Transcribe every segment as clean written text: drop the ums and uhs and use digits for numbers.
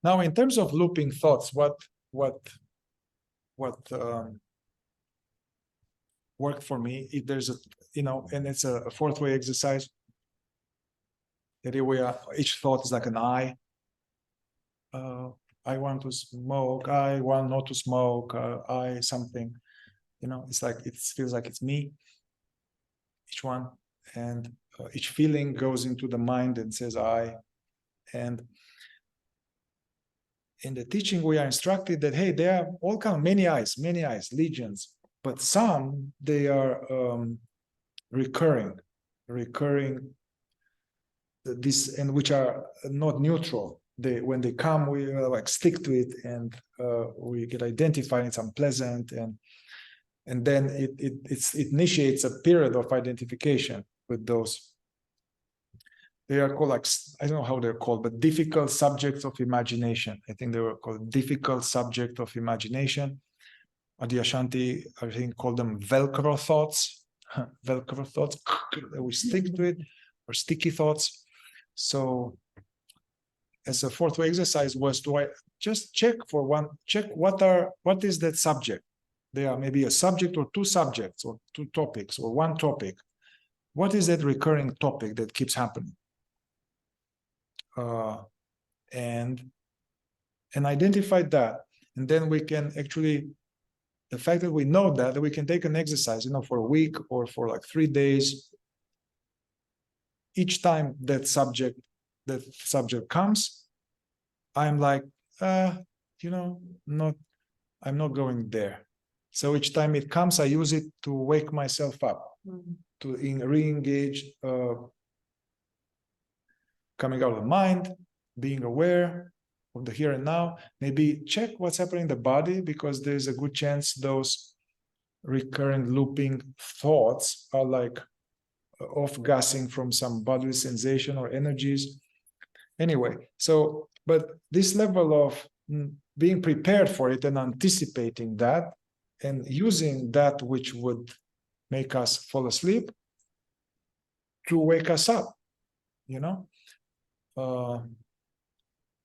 Now, in terms of looping thoughts, what worked for me, if there's a, and it's a fourth way exercise. The way each thought is like an I. I want to smoke. I want not to smoke. I something. It's like it feels like it's me. Each one, and each feeling goes into the mind and says I. And in the teaching, we are instructed that hey, there are all kind of many eyes, legions, but some they are recurring. This, and which are not neutral. When they come, we like stick to it, and we get identified. It's unpleasant, and then it initiates a period of identification with those. They are called, like, I don't know how they're called, but difficult subjects of imagination. I think they were called difficult subject of imagination. Adyashanti, I think, called them Velcro thoughts. Velcro thoughts. We stick to it, or sticky thoughts. So as a fourth way exercise was to just check what is that subject. There are maybe a subject or two subjects or two topics or one topic. What is that recurring topic that keeps happening? And identify that. And then we can actually, the fact that we know that we can take an exercise, for a week or for like 3 days. Each time that subject comes, I'm like, I'm not going there. So each time it comes, I use it to wake myself up, to re-engage, coming out of the mind, being aware of the here and now. Maybe check what's happening in the body, because there's a good chance those recurring looping thoughts are like off-gassing from some bodily sensation or energies. Anyway, so, but this level of being prepared for it and anticipating that and using that which would make us fall asleep to wake us up,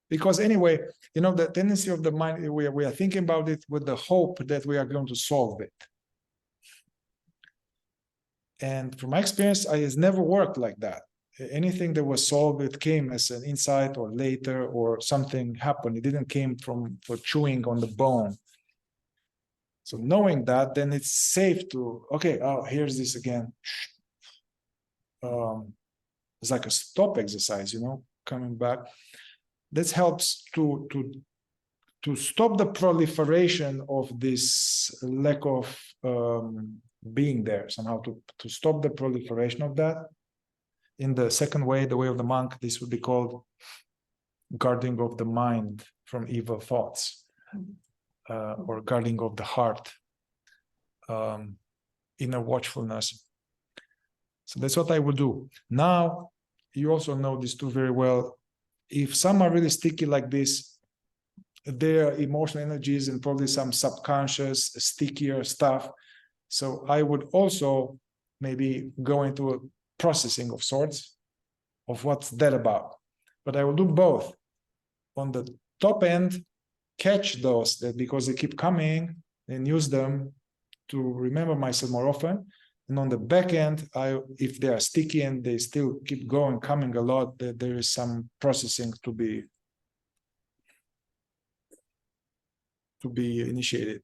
because anyway, the tendency of the mind, we are thinking about it with the hope that we are going to solve it. And from my experience, it's never worked like that. Anything that was solved, it came as an insight or later, or something happened. It didn't came for chewing on the bone. So knowing that, then it's safe to, okay, oh, here's this again. It's like a stop exercise, coming back. This helps to stop the proliferation of this lack of being there, somehow to stop the proliferation of that. In the second way, the way of the monk, this would be called guarding of the mind from evil thoughts, or guarding of the heart, inner watchfulness. So that's what I would do. Now, you also know these two very well. If some are really sticky like this, their emotional energies and probably some subconscious, stickier stuff. So I would also maybe go into a processing of sorts of what's that about. But I will do both. On the top end, catch those that because they keep coming and use them to remember myself more often. And on the back end, if they are sticky and they still keep coming a lot, there is some processing to be initiated.